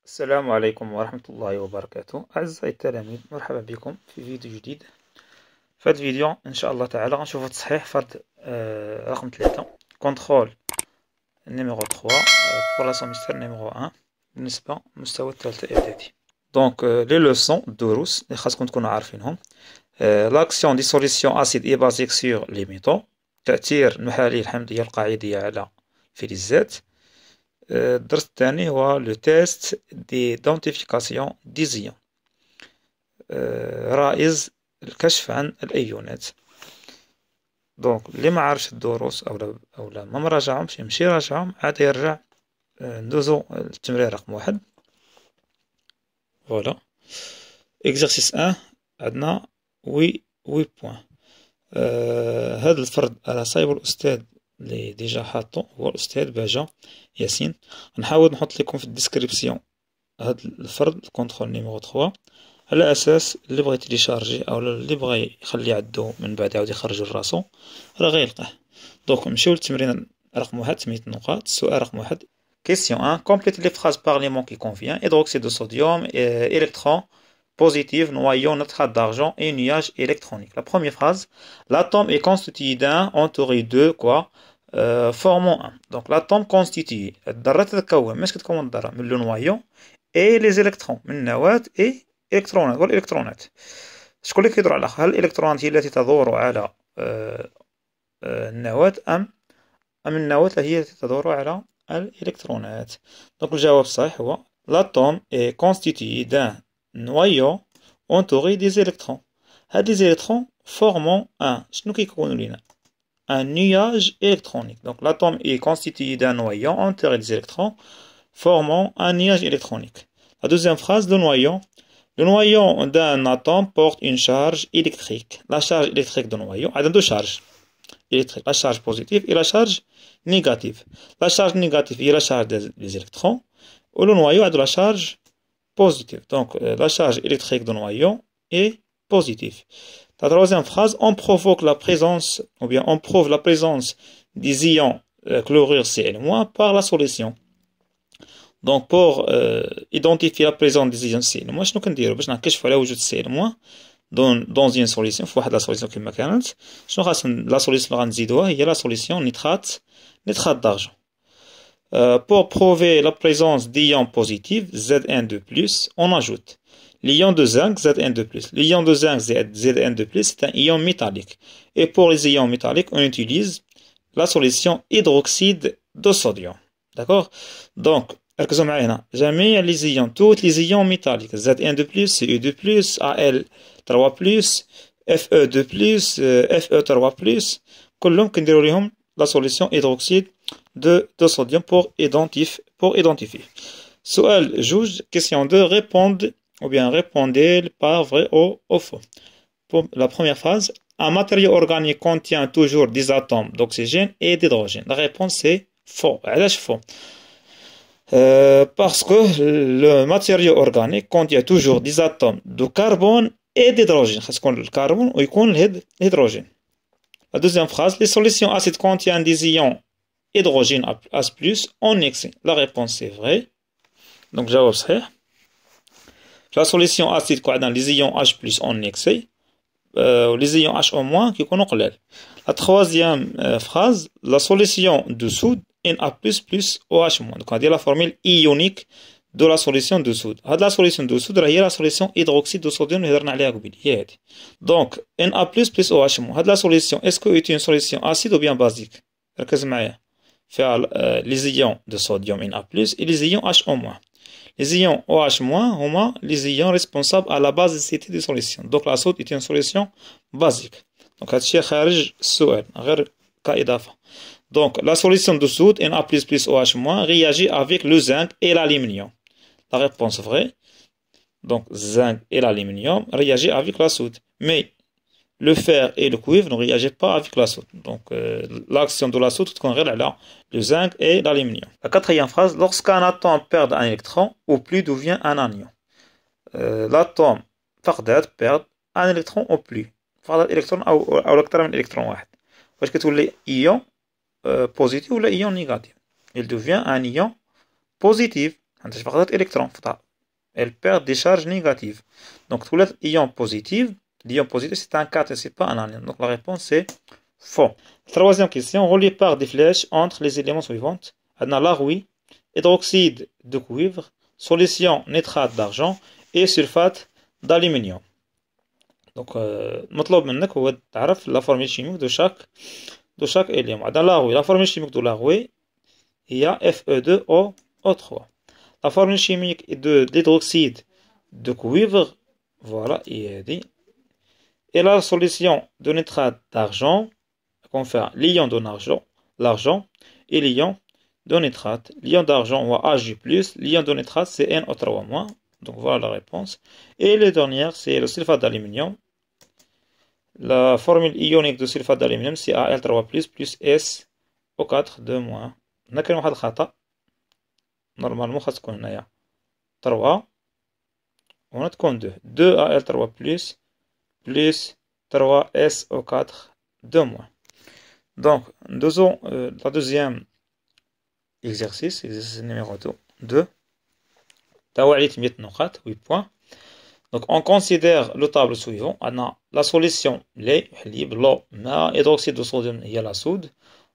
السلام عليكم ورحمة الله وبركاته. أعزائي التلاميذ، مرحبا بكم في فيديو جديد. في هذا الفيديو إن شاء الله تعالى غنشوفو تصحيح فرد رقم 3 كونترول نيميرو 3 بور لا سوميستر نيميرو 1 بالنسبة للمستوى الثالث إعدادي. دونك لي لوسون الدروس اللي خاصكم تكونوا عارفينهم. لاكسيون دي سوليسيون أسيد إي بازيك سور لي ميتو، تأثير المحاليل الحمضية القاعدية على فلزات. الدرس الثاني هو لو تيست دي دونتيفيكاسيون دي زيون، رائز الكشف عن الايونات. دونك اللي ما عارفش الدروس اولا ما مراجعهمش يمشي يراجعهم عاد يرجع. ندوزو التمرين رقم 1. فوالا اكزرسيس 1 عندنا وي بوان. هذا الفرد راه صايبو الاستاذ اللي ديجا حاطو، هو الاستاذ بهجة ياسين. نحاول نحط لكم في الديسكريبسيون هاد الفرد كونترول نيميرو 3 على اساس اللي بغى يتيليشارجي او اللي بغى يخلي عندو من بعد يعاود يخرجو لراسو راه غيلقاه. دونك نمشيو للتمرين رقم 1 8 نقاط. السؤال رقم 1. Question 1. Complète les phrases par l'élément qui convient. Hydroxyde de sodium, électron positif, noyau, nitrate d'argent et nuage électronique. La première phrase. L'atome est constitué d'un entouré de quoi formant 1. Donc l'atome constitué الذرة تتكون ماش كتكون الذرة من لو نوايو et les électrons من النواة et الكترونات والالكترونات. شكون اللي كيدور على الاخر؟ هل الالكترونات هي التي تدور على النواة ام النواة هي التي تدور على الالكترونات؟ دونك الجواب الصحيح هو l'atome est constitué d'un noyau entouré des électrons. هاد les électrons formant un شنو كيكونوا لينا؟ un nuage électronique. Donc l'atome est constitué d'un noyau entouré des électrons formant un nuage électronique. La deuxième phrase, le noyau d'un atome porte une charge électrique. La charge électrique du noyau a deux charges électriques, la charge positive et la charge négative. La charge négative est la charge des électrons et le noyau a de la charge positive. Donc la charge électrique du noyau est positive. La troisième phrase, on provoque la présence, ou bien on prouve la présence des ions chlorure Cl- par la solution. Donc pour identifier la présence des ions Cl- شنو كنديرو باش نكتشفوا على وجود Cl- dans une solution في واحد لا سوليسيون كما كانت؟ شنو خاص لا سوليسيون اللي غنزيدوها هي لا سوليسيون نيترات d'argent. Pour prouver la présence d'ions positifs Zn2+, on ajoute l'ion de zinc Zn2+. L'ion de zinc Zn2+, c'est un ion métallique. Et pour les ions métalliques, on utilise la solution hydroxyde de sodium. D'accord? Donc, ركزوا معايا هنا. جميع les ions, toutes les ions métalliques Zn2+, Ce2+, Al3+, Fe2+, Fe3+, كلهم كنديروا لهم la solution hydroxyde de sodium pour identifier. سؤال جوج. Question 2. Répondez par vrai ou faux. Pour la première phrase, un matériau organique contient toujours des atomes d'oxygène et d'hydrogène. La réponse c'est faux. علاش faux? Parce que le matériau organique contient toujours des atomes de carbone et d'hydrogène. خاص يكون الكربون ويكون الهيدروجين. La deuxième phrase, les solutions acides contiennent des ions hydrogène H+, en excès. La réponse c'est vrai. Donc جواب صحيح. La solution acide كوعدنا les ions H+ en excès, les ions H- كيكونوا قلال. La troisième phrase, la solution de soude Na++ OH-. Donc هذه la formule ionique de la solution de soude. هاد la solution de soude هي la solution hydroxyde de sodium اللي هضرنا عليها قبيل هي هادي. Donc Na++ OH-. هاد la solution est-ce que est une solution acide ou bien basique؟ ركز معايا. فيها les ions de sodium Na+ et les ions H-. Les ions OH- هما les ions responsables à la basicité des solutions. Donc la soude est une solution basique. Donc هادشي خارج السؤال غير كإضافة. Donc la solution de soude Na++ OH- réagit avec le zinc et l'aluminium. La réponse vraie. Donc zinc et l'aluminium réagissent avec la soude. Mais le fer et le cuivre ne réagissent pas avec la soude. Donc l'action de la soude convient là le zinc et l'aluminium. La quatrième phrase, lorsqu'un atome perd un électron, au plus devient un anion. L'atome perd un électron au plus. فقدت électron أو أكثر من électron واحد. واش كتولي ion positif ou ion négatif? Il devient un ion positif. عندها فقدت إلكترون elle perd des charges négatives. Donc, tous les ions positifs, l'ion positif c'est un 4 et c'est pas un anion. Donc, la réponse c'est faux. Troisième question, relié par des flèches entre les éléments suivants. On a l'aroui, hydroxyde de cuivre, solution nitrate d'argent et sulfate d'aluminium. Donc, مطلوب منك هو تعرف la formule chimique de chaque élément. Dans l'aroui, la formule chimique de l'aroui هي Fe2O3. La formule chimique de l'hydroxyde de cuivre, voilà, et la solution de nitrate d'argent confère l'ion de l'argent et l'ion de nitrate. L'ion d'argent ou Ag+, l'ion de nitrate c'est NO3-. Donc voilà la réponse. Et le dernier c'est le sulfate d'aluminium. La formule ionique de sulfate d'aluminium c'est Al3+ plus SO4-. هنا كاين واحد الخطأ. نورمالمون خاص تكون هنايا 3 وهنا تكون 2 Al3 plus 3 SO4-. Donc, la deuxième exercice numéro 2. تاوعية 100 نقاط 8 points. Donc, on considère le tableau suivant. On a la solution lait, حليب, l'eau, ماء, hydroxyde de sodium, il y a la soude,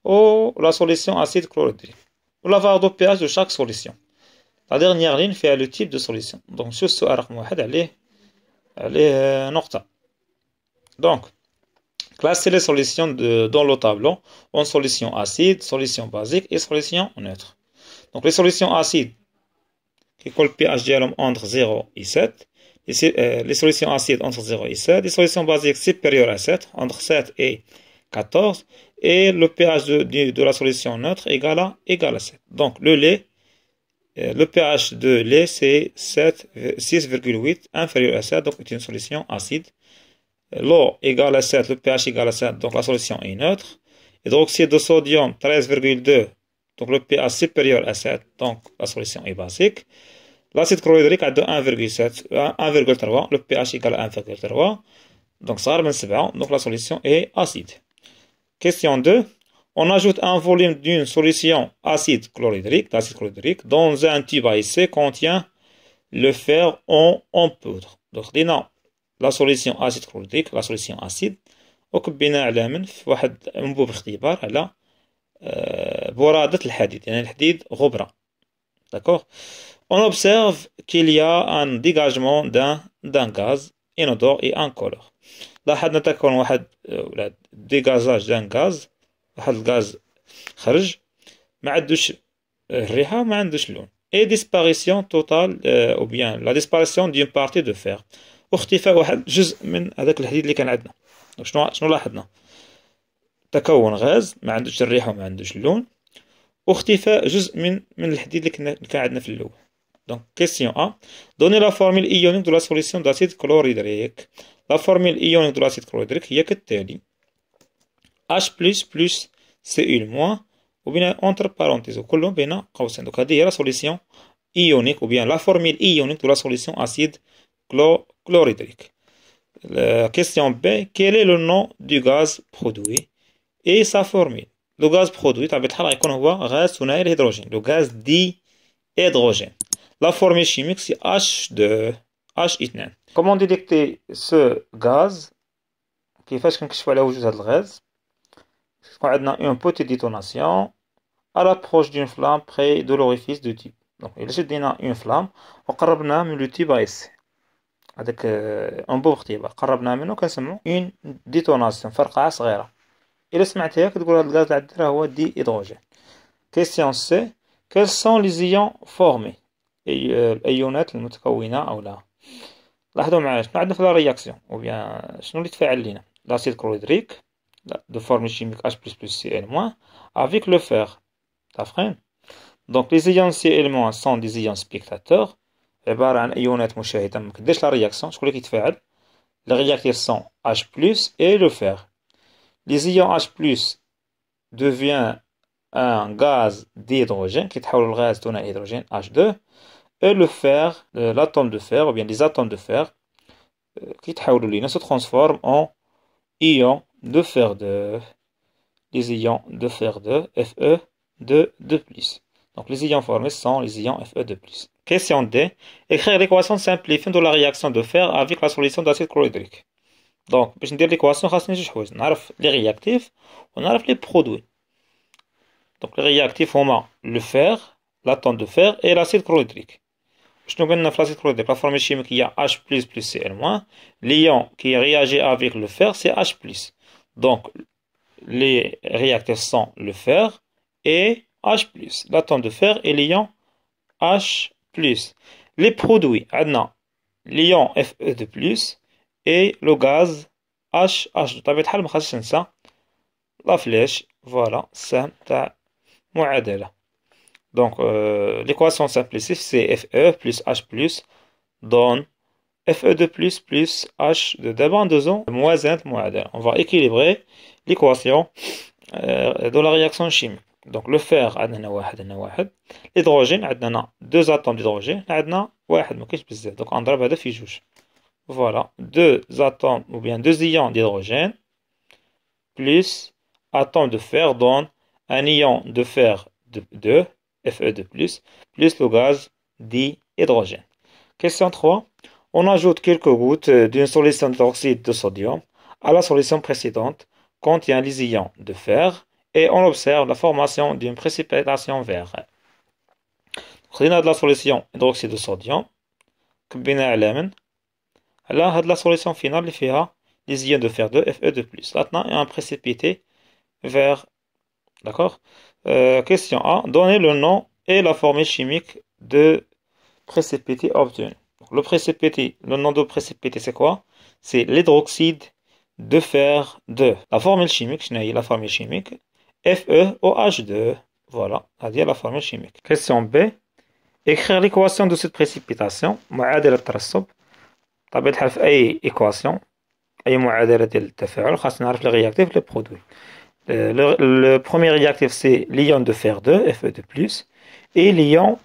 ou la solution acide chlorhydrique. Ou la valeur de pH de chaque solution. La dernière ligne fait le type de solution. Donc, sur ce رقم واحد عليه نقطة. Donc, classer les solutions dans le tableau en solution acide, solution basique et solution neutre. Donc, les solutions acides qui collent le pH dialogue entre 0 et 7. Les solutions acides entre 0 et 7. Les solutions basiques supérieures à 7, entre 7 et 14. Et le pH de la solution neutre égale à 7. Donc, le lait, le pH de lait, c'est 6,8, inférieur à 7, donc c'est une solution acide. L'eau égale à 7, le pH égale à 7, donc la solution est neutre. Hydroxyde de sodium, 13,2, donc le pH supérieur à 7, donc la solution est basique. L'acide chlorhydrique a de 1,3, le pH égale à 1,3, donc ça ramène 7, donc la solution est acide. Question 2. On ajoute un volume d'une solution acide chlorhydrique dans un tube à essai contient le fer en poudre. Donc, la solution acide chlorhydrique, la solution acide, وكبينا على من في واحد أنبوب اختبار على برادة الحديد، يعني الحديد غبرة. D'accord. On observe qu'il y a un dégagement d'un gaz inodore et incolore. لاحظنا تكون واحد dégazage d'un gaz، واحد الغاز خرج ما عندوش الريحة وما عندوش اللون. Et disparition totale ou bien la disparition d'une partie de fer. واختفاء واحد جزء من هذاك الحديد اللي كان عندنا. شنو لاحظنا؟ تكون غاز ما عندوش الريحة وما عندوش اللون، واختفاء جزء من الحديد اللي كان عندنا في الأول. Donc, question A. Donnez la formule ionique de la solution d'acide chlorhydrique. La formule ionique de l'acide chlorhydrique هي كالتالي: H plus Cl- ou bien entre parenthèses وكلهم بين قوسين. Donc, هذه هي la solution ionique ou bien la formule ionique de la solution acide chlorhydrique. La question B. Quel est le nom du gaz produit et sa formule? Le gaz produit طبعا الحال غيكون هو غاز ثنائي الهيدروجين، le gaz dihydrogène. La formule chimique c'est H2. Comment détecter ce gaz؟ كيفاش كنكشفوا على وجود هذا الغاز؟ كيكون عندنا une petite détonation à l'approche d'une flamme près de l'orifice du tube. Donc إلا شدينا une flamme وقربناها من لو تيب اس، هذاك انبوب اختبار قربناها منه كنسمعو une détonation، فرقعة صغيرة. إلا سمعتيها كتقول هذا الغاز اللي عندنا هو دي هيدروجين. Question C. Quels sont les ions formés؟ الأيونات المتكونة أو لا. لاحظوا معايا شنو عندنا في لا رياكسيون أو بيان شنو اللي تفاعل لينا. l'acide chlorhydrique de formule chimique H++ Cl- avec le fer. تفهم؟ Donc les ions Cl- sont des ions spectateurs، عبارة عن أيونات مشاهدة مكديرش لا رياكسيون. شكون اللي كيتفاعل؟ les réacteurs sont H+ et le fer. Les ions H+ devient un gaz d'hydrogène qui تحول الغاز ثنائي هيدروجين H2 et le fer, l'atome de fer ou bien les atomes de fer qui se transforment en ions de fer 2, les ions de fer 2 Fe 2+. Donc les ions formés sont les ions Fe2+. Question D. Écrire l'équation simplifiée de la réaction de fer avec la solution d'acide chlorhydrique. Donc, باش ندير l'équation خاصني جوج حوايج، نعرف les réactifs ونعرف les produits. Donc les réactifs هما le fer, l'atome de fer et l'acide chlorhydrique. شنو قلنا في l'acide chlorhydrique؟ La formule chimique il y a H+ plus Cl-. L'ion qui réagit avec le fer c'est H+. Donc les réactifs sont le fer et H+, l'atome de fer et l'ion H+. Les produits, عندنا l'ion Fe2+, et le gaz HH. بطبيعة الحال ما خاصنيش ننسى لا فليش، فوالا السهم تاع معادلة. Donc l'équation simplifiée c'est Fe plus H+ donne Fe2+ plus H2. D'abord en faisant موازنة المعادلة. On va équilibrer l'équation de la réaction chimique. Donc le fer عندنا واحد، l'hydrogène عندنا 2 atomes d'hydrogène، عندنا واحد ما كاينش بزاف، donc نضرب هذا في جوج. Voilà, 2 atomes ou bien 2 ions d'hydrogène plus atome de fer donne un ion de fer de 2, Fe2+, plus le gaz dihydrogène. Question 3. On ajoute quelques gouttes d'une solution d'oxyde de sodium à la solution précédente contient les ions de fer et on observe la formation d'une précipitation verte. خدينا هاد la solution d'oxyde de sodium كبينا على là هاد la solution finale اللي فيها les ions de fer 2 Fe2+. Maintenant, il y a un précipité vert. D'accord. Question A. Donnez le nom et la formule chimique de précipité obtenu. Le précipité, le nom de précipité, c'est quoi? C'est l'hydroxyde de fer 2. La formule chimique, je n'ai la formule chimique. FeOH2. Voilà, c'est-à-dire la formule chimique. Question B. Écrire l'équation de cette précipitation. معادلة الترسب. طبيعة الحال في أي équation أي معادلة ديال التفاعل خاصنا نعرف les réactifs les produits. Le premier réactif c'est l'ion de fer 2 Fe2+, et l'ion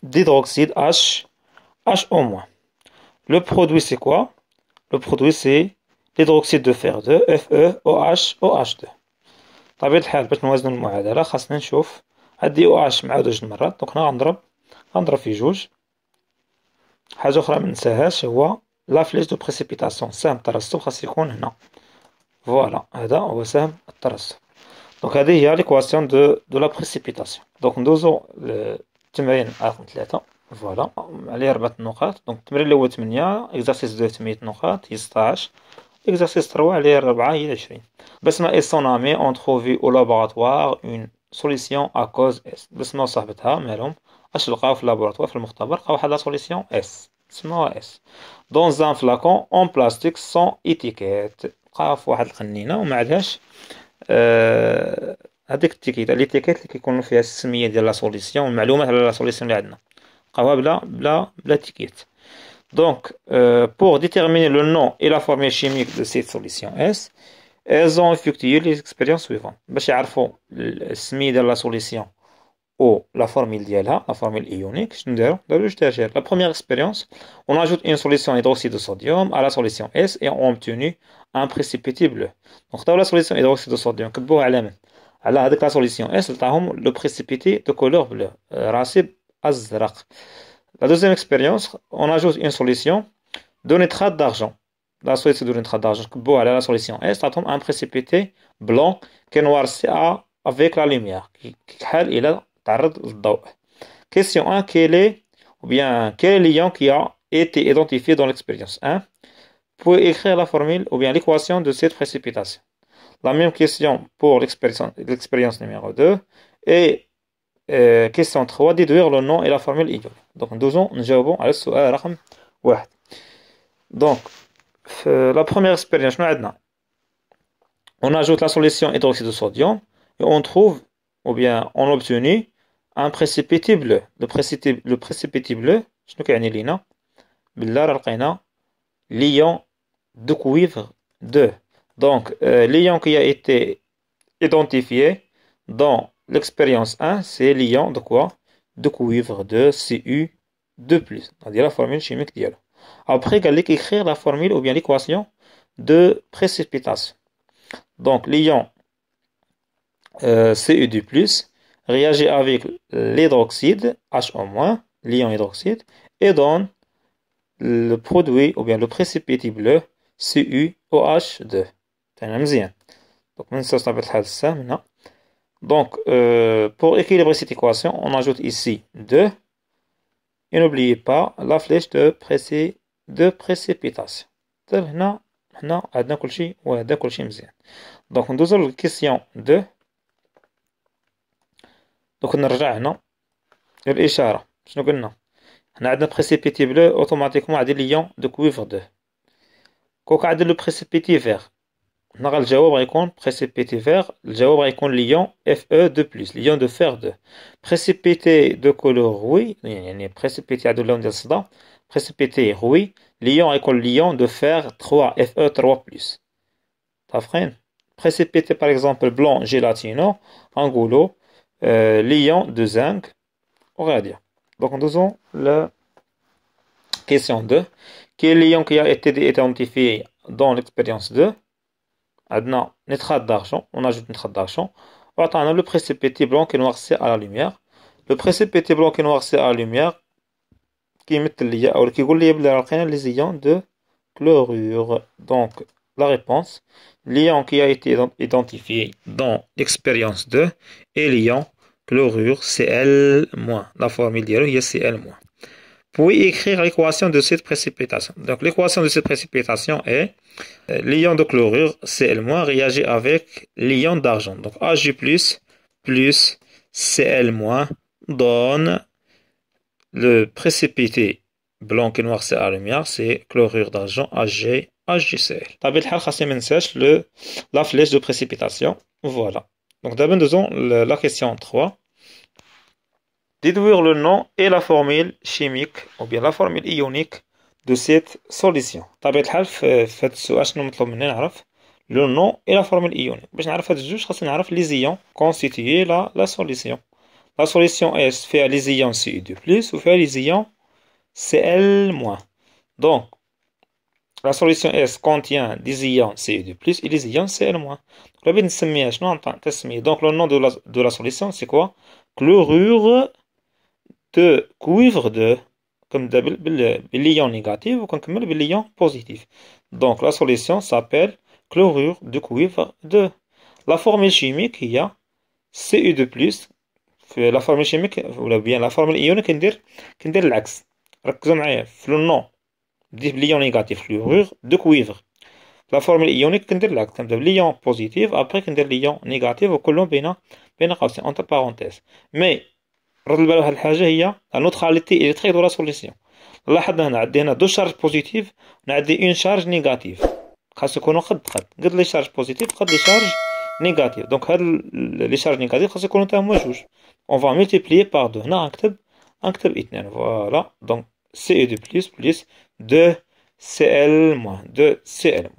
d'hydroxyde HO-. Le produit c'est quoi? Le produit c'est l'hydroxyde de fer 2 FeOH2. طبيعة الحال باش نوازنو المعادلة خاصنا نشوف هاد OH مع جوج مرات، دونك غنضرب في جوج. حاجة أخرى مننساهاش هو لا فليش دو بريسيبيتاسيون، سهم الترسب خاص يكون هنا. فوالا هذا هو سهم الترسب. دونك هذه هي ليكواسيون دو لا بريسيبيتاسيون. دونك ندوزو للتمرين رقم 3. فوالا عليه 4 نقاط. دونك التمرين الأول 8، إكزارسيس 2 8 نقاط هي 16، إكزارسيس 3 عليه 4 هي 20. بسمة et son ami ont trouvé au laboratoire une solution à cause S. بسمة وصاحبتها مالهم اش لقاو في اللابوراتوار في المختبر؟ لقاو واحد لا سوليسيون اس سموها اس dans un flacon en plastique sans étiquette. لقاو في واحد القنينه وما عندهاش هذيك التيكيت ليتيكيت اللي كيكونوا فيها السميه ديال لا سوليسيون والمعلومات على لا سوليسيون اللي عندنا، لقاوها بلا تيكيت. Donc pour déterminer le nom et la formule chimique de cette solution S, elles ont effectué les expériences suivantes. باش يعرفوا السميه ديال لا سوليسيون ou la formule ديالها la formule ionique. شنو نديرو؟ جوج تجارب. La première expérience, on ajoute une solution hydroxyde de sodium à la solution S et on obtenu un précipité bleu. Donc خداو la solution hydroxyde de sodium كتبوها على من؟ على هذيك la solution S لقاهم le précipité de couleur bleu راسب أزرق. La deuxième expérience, on ajoute une solution de nitrate d'argent. La solution de nitrate d'argent كتبوها على la solution S تعطيهم un précipité blanc كنوارسي avec la lumière كيحال إلى تعرض للضوء. Question 1. Quel est l'ion qui a été identifié dans l'expérience 1? Vous pouvez écrire la formule ou bien l'équation de cette précipitation. La même question pour l'expérience numéro 2. Et question 3. Déduire le nom et la formule ionique. Donc nous نجاوبوا على السؤال رقم 1. Donc la première expérience شنو عندنا؟ On ajoute la solution hydroxyde de sodium et on trouve ou bien on obtenu un précipité bleu. Le précipité bleu شنو كيعني لينا؟ بالله راه لقينا l'ion de cuivre 2. Donc l'ion qui a été identifié dans l'expérience 1 c'est l'ion de quoi? De cuivre 2 Cu2+. C'est-à-dire la formule chimique ديالو. Après قال لك écrire la formule ou bien l'équation de précipitation. Donc l'ion Cu2+ réagit avec l'hydroxyde, HO-, l'ion hydroxyde, et donne le produit, ou bien le précipité bleu, CuOH2. تمام مزيان. Donc, مننساوش طبيعة الحال السهم هنا. Donc, pour équilibrer cette équation, on ajoute ici 2. Et n'oubliez pas la flèche de précipitation. هنا عندنا كل شيء وهذا كل شيء مزيان. Donc ندوزو للكيسيون 2. دوك نرجع هنا للإشارة. شنو قلنا؟ هنا عندنا بريسيبيتي بلو اوتوماتيكمون عندي ليون دو كويفر 2. كوك عندنا لو بريسيبيتي فيغ. هنا الجواب غيكون بريسيبيتي فيغ، الجواب غيكون ليون Fe2+، ليون دو فير 2. بريسيبيتي دو كولور روي، يعني بريسيبيتي عندو اللون ديال الصدى، بريسيبيتي روي، ليون غيكون ليون دو فير 3 Fe3+. تافقين؟ بريسيبيتي باغ اكزومبل بلون جيلاتينو غنقولو ليون دو زنك وغادية. دونك ندوزو ل question 2. Quel lion qui a été identifié dans l'expérience 2? عندنا nitrate d'argent, on ajoute nitrate d'argent. وعطانا le précipité blanc qui est noirci à la lumière. Le précipité blanc qui est noirci à la lumière كيمثل ليا أو كيقول ليا بلي راه لقينا لي زيون دو chlorure. Donc la réponse, l'ion qui a été identifié dans l'expérience 2 est l'ion chlorure Cl-. La formule ديالو هي Cl-. Puis écrire l'équation de cette précipitation. Donc l'équation de cette précipitation est l'ion de chlorure Cl- réagit avec l'ion d'argent. Donc Ag+ plus Cl- donne le précipité blanc et noir, c'est à la lumière, c'est chlorure d'argent HgCl. طبيعة الحال خاصني منساش la flèche de précipitation. Voilà. Donc d'abord disons la question 3. Déduire le nom et la formule chimique ou bien la formule ionique de cette solution. طبيعة الحال في هذا السؤال شنو مطلوب مني نعرف le nom et la formule ionique. باش نعرف هاد الجوج خاصني نعرف les ions constituer la solution. La solution S fait les ions Cu2+, ou fait les ions Cl-. Donc, la solution S contient des ions Cu2+, et des ions Cl-. Donc, le nom de la solution, c'est quoi? Chlorure de cuivre 2. Comme l'ion négatif, ou comme l'ion positif. Donc, la solution s'appelle chlorure de cuivre 2. La formule chimique, il y a Cu2+. في لا فورمول شيميك ولا بيان لا فورمول ايونيك كندير العكس. ركزوا معايا في لو نون ندير ليون نيجاتيف كلورور دو كويفر. لا فورمول ايونيك كندير العكس، كنبدا بليون بوزيتيف ابري كندير ليون نيجاتيف وكلهم بين قوسين اونتر بارونتيز. مي رد البال واحد الحاجه هي لا نوتراليتي الكتريك دو لا سوليسيون. لاحظنا هنا عندي هنا دو شارج بوزيتيف ونعدي اون شارج نيجاتيف، خاص يكونوا قد لي شارج بوزيتيف قد لي شارج négatif. Donc, les charges négatives, c'est qu'on a juge. On va multiplier par 2. On a un. Voilà. Donc, Ce2+, plus 2Cl-. 2Cl-.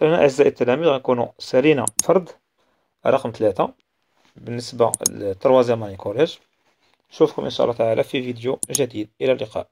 أعزائي التلاميذ غنكونوا سالينا فرد رقم 3 بالنسبة للتروازيام اني كوليج. نشوفكم إن شاء الله تعالى في فيديو جديد. إلى اللقاء.